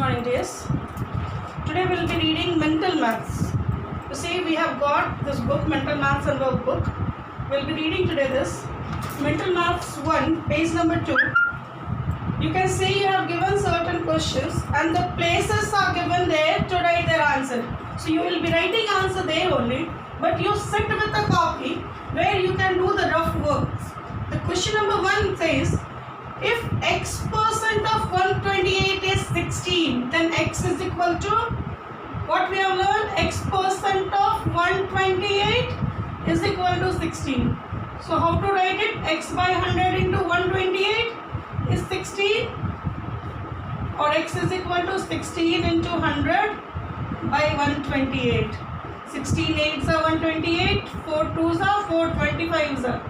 morning days. Today we will be reading Mental Maths. You see, we have got this book, Mental Maths and Workbook. We will be reading today this Mental Maths 1, page number 2. You can see you have given certain questions and the places are given there to write their answer. So you will be writing answer there only, but you sit with a copy where you can do the rough works. The question number 1 says, if x% of 128 is 16, then x is equal to, what we have learned, x% of 128 is equal to 16. So how to write it? X by 100 into 128 is 16, or x is equal to 16 into 100 by 128. 16 8s are 128, 4 2s are 4 25s are.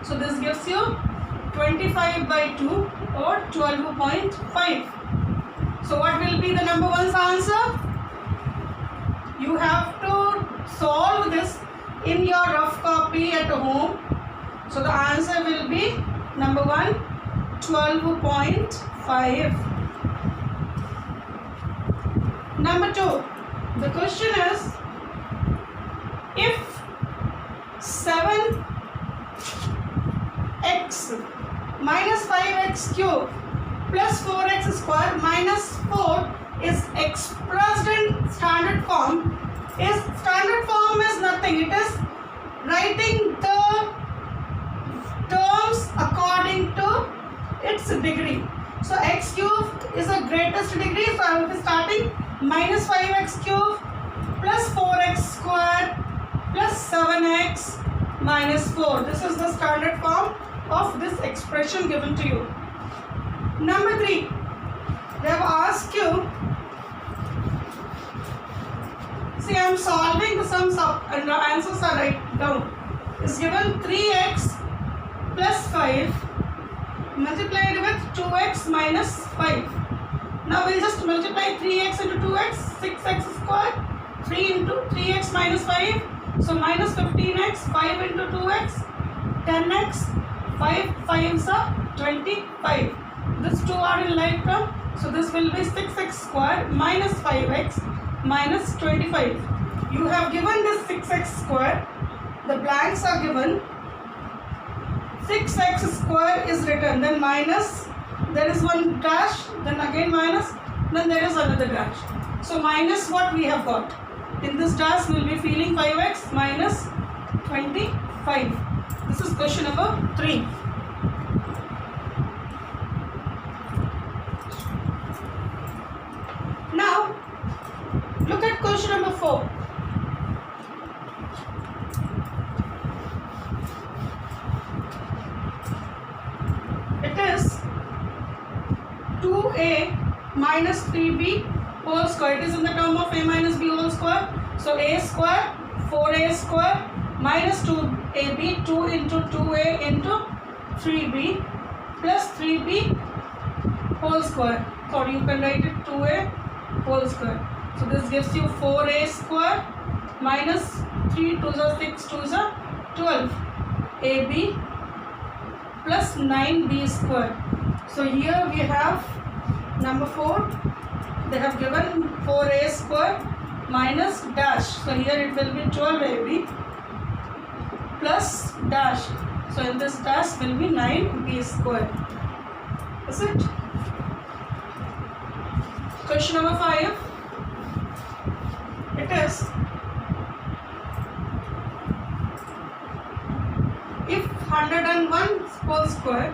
So this gives you 25 by 2 or 12.5. So what will be the number 1's answer? You have to solve this in your rough copy at home. So the answer will be number 1, 12.5. Number 2, the question is, if 7x minus 5x cube plus 4x square minus 4 is expressed in standard form. Standard form is nothing, it is writing the terms according to its degree. So x cube is the greatest degree, so I will be starting minus 5x cube plus 4x square plus 7x minus 4. This is the standard form of this expression given to you. Number 3, they have asked you, see, I am solving the sums up and the answers are right down. It's given 3x plus 5 multiplied with 2x minus 5. Now we'll just multiply 3x into 2x, 6x square, 3 into 3x minus 5. So minus 15x, 5 into 2x, 10x, 5 5s are 25. These two are in like term. So this will be 6x square minus 5x minus 25. You have given this 6x square. The blanks are given. 6x square is written. Then minus. There is one dash. Then again minus. Then there is another dash. So minus what we have got. In this dash we will be feeling 5x minus 25. This is question number 3. Now look at question number 4. It is 2a minus 3b whole square. It is in the term of a minus b whole square. So a square, 4a square minus 2ab, 2 into 2a into 3b plus 3b whole square. Or you can write it 2a whole square. So this gives you 4a square minus 3 2s are 6 2s are 12 ab plus 9b square. So here we have number 4. They have given 4a square minus dash. So here it will be 12ab plus dash. So in this dash will be 9b square. Is it? Question number 5. It is, if 101 whole square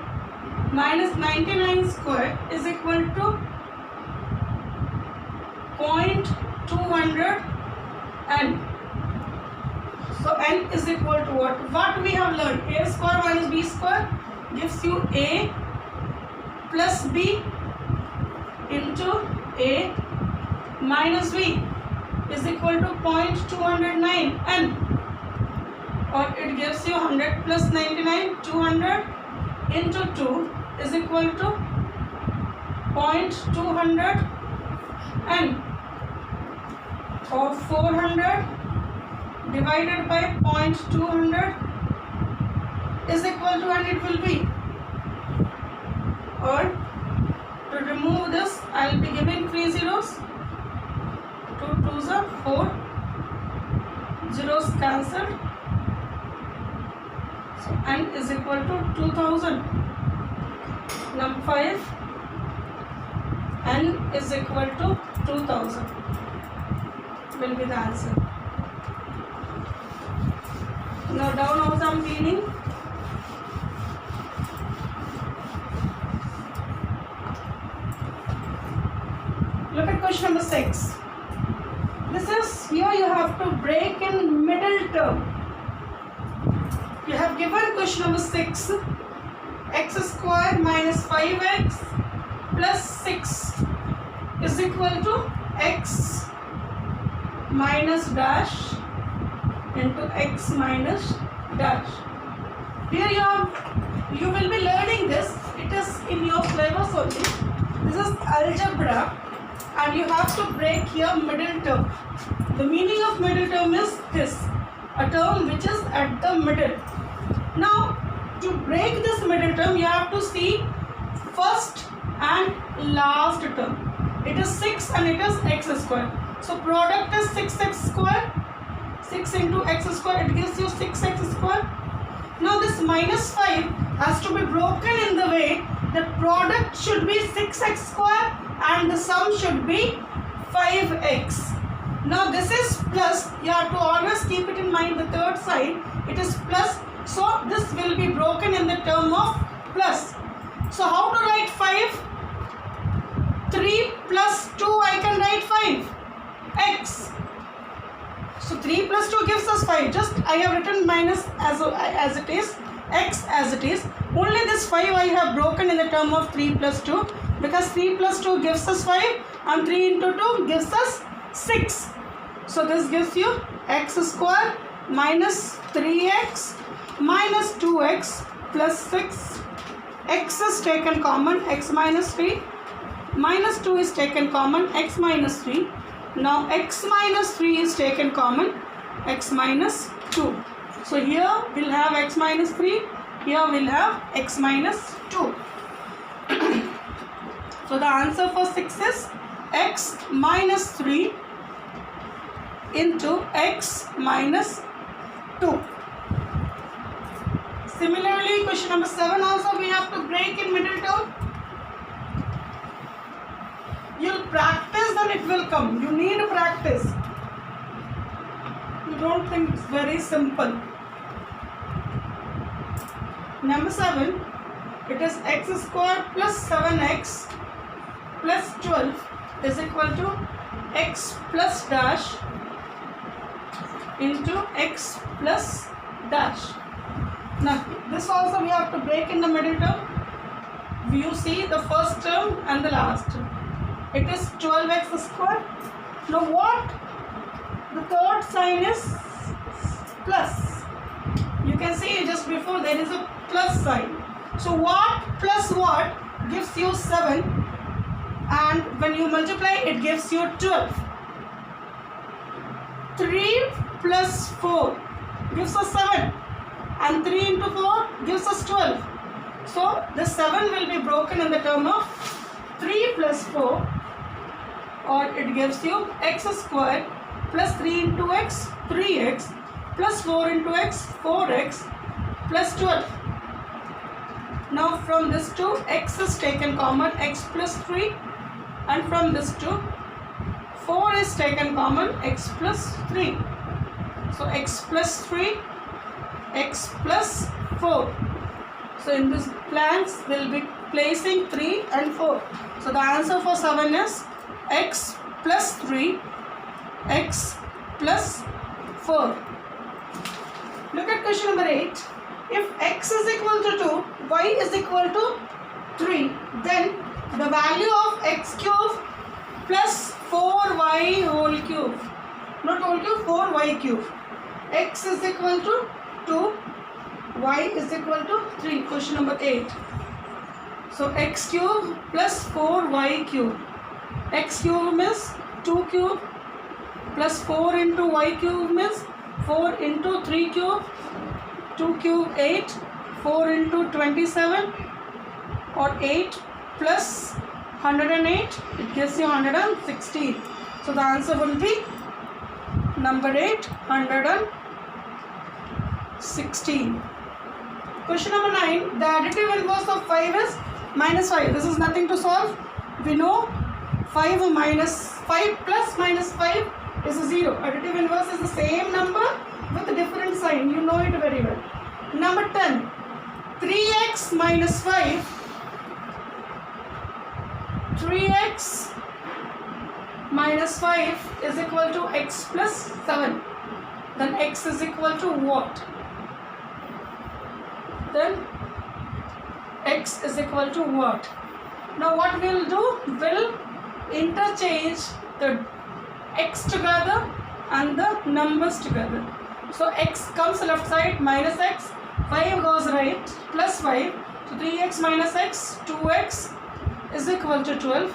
minus 99 square is equal to 0.200 n. So n is equal to what? What we have learned? A square minus b square gives you a plus b into a minus b is equal to 0.209 n, or it gives you 100 plus 99, 200 into 2 is equal to 0.200 n, or 400 divided by 0.200 is equal to, and it will be, or to remove this I will be giving 3 zeros, zeros, 2 2s are 4, zeros cancelled, so n is equal to 2000. Num 5, n is equal to 2000 will be the answer. Now down also I am cleaning. Look at question number 6. This is, here you have to break in middle term. You have given question number 6, x square minus 5x plus 6 is equal to x minus dash into x minus dash. Here you will be learning this. It is in your syllabus only. This is algebra, and you have to break here middle term. The meaning of middle term is this, a term which is at the middle. Now to break this middle term, you have to see first and last term. It is 6 and it is x square. So product is 6x square. 6 into x square, it gives you 6x square. Now this minus 5 has to be broken in the way the product should be 6x square and the sum should be 5x. Now this is plus, you have to always keep it in mind, the third side, it is plus, so this will be broken in the term of plus. So how to write 5? 3 plus 2, I can write 5x. So 3 plus 2 gives us 5. Just I have written minus as it is, x as it is. Only this 5 I have broken in the term of 3 plus 2, because 3 plus 2 gives us 5 and 3 into 2 gives us 6. So this gives you x square minus 3x minus 2x plus 6. X is taken common, x minus 3. Minus 2 is taken common, x minus 3. Now x minus 3 is taken common, x minus 2. So here we'll have x minus 3, here we'll have x minus 2. So the answer for 6 is x minus 3 into x minus 2. Similarly, question number 7 also we have to break in middle term. You'll practice, then it will come. You need practice. You don't think it's very simple. Number 7, it is x square plus 7x plus 12 is equal to x plus dash into x plus dash. Now this also we have to break in the middle term. You see the first term and the last term. It is 12x square. Now what? The third sign is plus. You can see just before there is a plus sign. So what plus what gives you 7, and when you multiply it gives you 12. 3 plus 4 gives us 7, and 3 into 4 gives us 12. So the 7 will be broken in the term of 3 plus 4, or it gives you x square plus 3 into x, 3x, plus 4 into x, 4x, plus 12. Now from this 2, x is taken common, x plus 3, and from this 2, 4 is taken common, x plus 3. So x plus 3, x plus 4. So in this blanks we will be placing 3 and 4. So the answer for 7 is x plus 3, x plus 4. Look at question number 8. If x is equal to 2, y is equal to 3, then the value of x cube plus 4y whole cube, not whole cube, 4y cube. X is equal to 2, y is equal to 3. Question number 8. So x cube plus 4y cube. X cube means 2 cube plus 4 into y cube means 4 into 3 cube. 2 cube 8, 4 into 27, or 8 plus 108, it gives you 116. So the answer will be number 8, 116. Question number 9, the additive inverse of 5 is minus 5. This is nothing to solve. We know 5 plus minus 5 is a 0. Additive inverse is the same number with a different sign. You know it very well. Number 10, 3x minus 5. 3x minus 5 is equal to x plus 7. Then x is equal to what? Then x is equal to what? Now what we'll do, we'll interchange the x together and the numbers together. So x comes left side, minus x, 5 goes right, plus 5. So 3x minus x, 2x is equal to 12,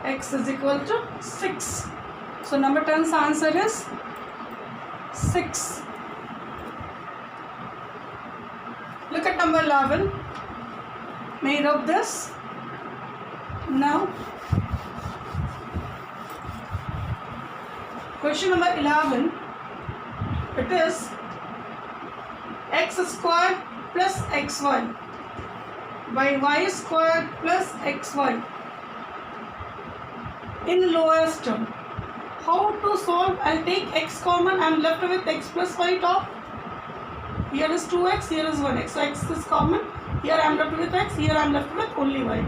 x is equal to 6. So number 10's answer is 6. Look at number 11, made of this. Now question number 11, it is x squared plus xy by y squared plus xy in lowest term. How to solve? I'll take x common, I'm left with x plus y top. Here is 2x, here is 1x. So x is common, here I am left with x, here I am left with only y.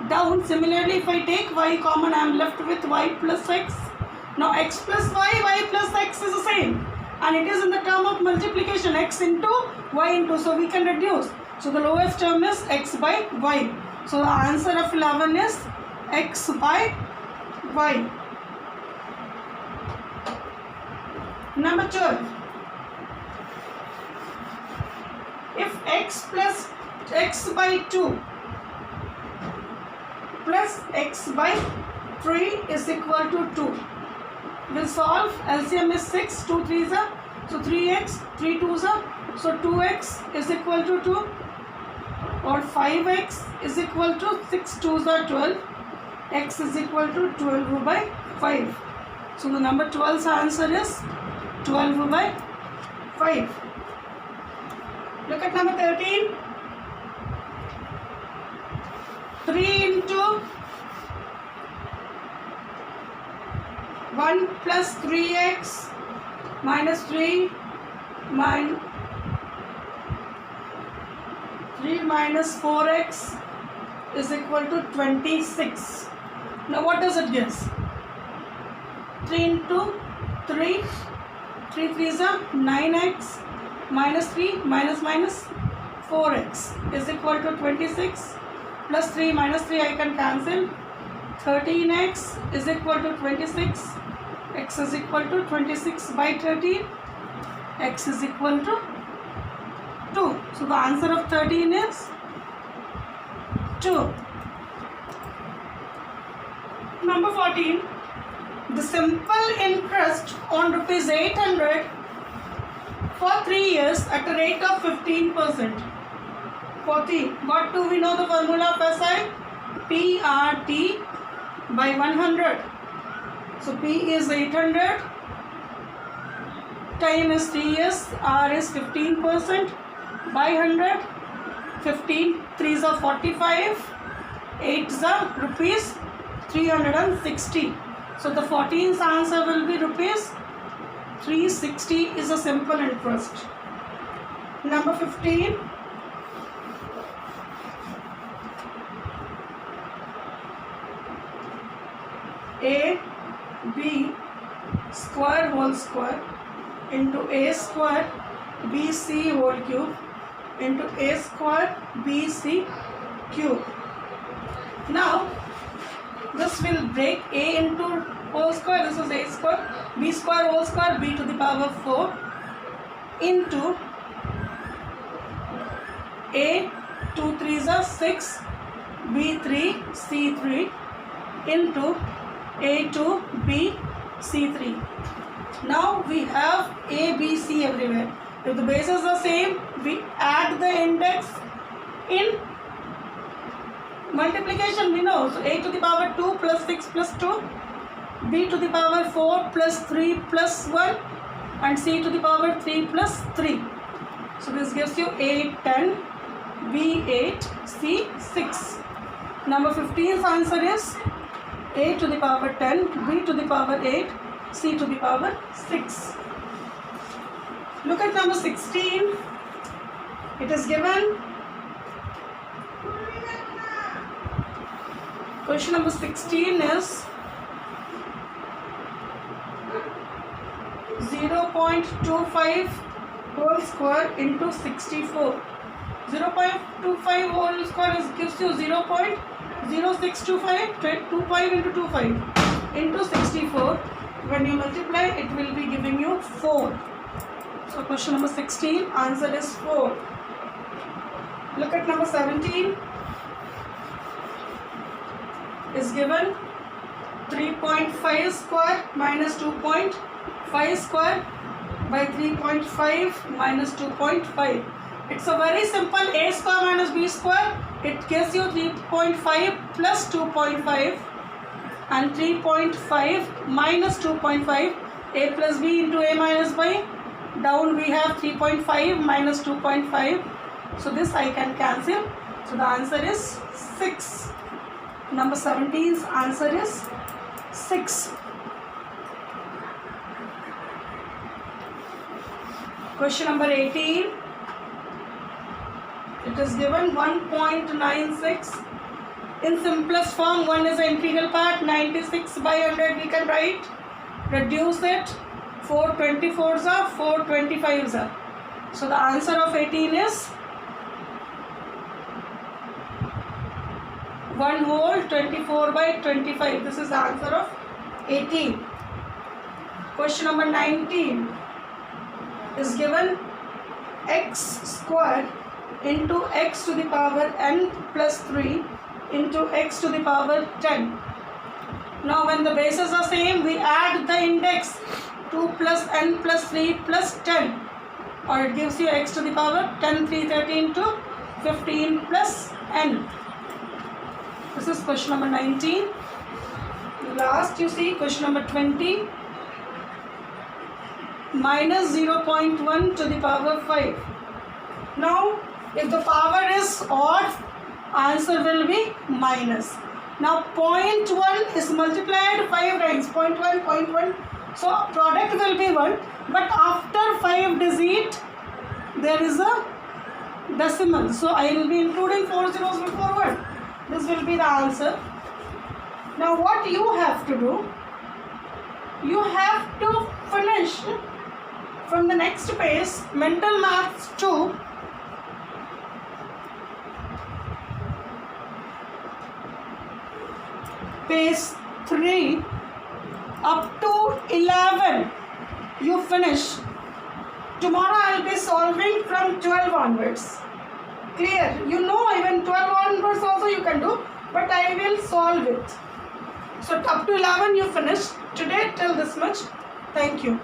Down, similarly if I take y common, I am left with y plus x. Now x plus y, y plus x is the same. And it is in the term of multiplication, x into y into, so we can reduce. So the lowest term is x by y. So the answer of 11 is x by y. Number 12. If x plus x by 2 plus x by 3 is equal to 2, we'll solve. LCM is 6, 2 3s are, so 3x, 3 2s are, so 2x is equal to 2, or 5x is equal to 6 2s are 12, x is equal to 12 by 5. So the number 12's answer is 12 by 5. Look at number 13. 3 into 1 plus 3x minus 3 minus 4x is equal to 26. Now what does it give? 3 into 3, 3 3s are 9x minus 3 minus 4x is equal to 26, plus 3 minus 3 I can cancel. 13x is equal to 26, x is equal to 26 by 13, x is equal to 2. So the answer of 13 is 2. Number 14, the simple interest on rupees 800 for 3 years at a rate of 15%. 14. What do we know the formula of SI? PRT by 100. So P is 800, time is 3 years, R is 15% by 100, 15, 3s are 45, 8s are rupees 360. So the 14th answer will be rupees 360 is a simple interest. Number 15. A B square whole square into A square BC whole cube into A square BC cube. Now this will break A into whole square, this is A square, B square whole square, B to the power 4 into A 2 3s are 6, B3 C3 into A2 B C3. Now we have A B C everywhere. If the bases are same, we add the index in Multiplication we know. So a to the power 2 plus 6 plus 2, b to the power 4 plus 3 plus 1, and c to the power 3 plus 3. So this gives you a 10, b 8, c 6. Number 15th answer is a to the power 10, b to the power 8, c to the power 6. Look at number 16. It is given. Question number 16 is 0.25 whole square into 64. 0.25 whole square gives you 0.0625, 25 into 25 into 64. When you multiply, it will be giving you 4. So question number 16, answer is 4. Look at number 17. Is given 3.5 square minus 2.5 square by 3.5 minus 2.5. It's a very simple a square minus b square. It gives you 3.5 plus 2.5 and 3.5 minus 2.5. A plus b into a minus b. Down we have 3.5 minus 2.5. So this I can cancel. So the answer is 6. Number 17's answer is 6. Question number 18. It is given 1.96. In simplest form, 1 is the integral part, 96 by 100 we can write. Reduce it. 4 24s are, 4 25s are. So the answer of 18 is 1 whole 24 by 25. This is the answer of 18. Question number 19 is given x square into x to the power n plus 3 into x to the power 10. Now when the bases are same, we add the index 2 plus n plus 3 plus 10, or it gives you x to the power 10, 3, 13 to 15 plus n. This is question number 19. Last you see question number 20. Minus 0.1 to the power 5. Now if the power is odd, answer will be minus. Now 0.1 is multiplied 5 times. 0.1, 0.1. So product will be 1. But after 5 digit, there is a decimal. So I will be including 4 zeros before 1. This will be the answer. Now what you have to do? You have to finish from the next page, Mental Maths 2. Page 3 up to 11 you finish. Tomorrow I will be solving from 12 onwards. Clear? You know even 12 onwards also you can do, but I will solve it. So up to 11 you finish. Today till this much. Thank you.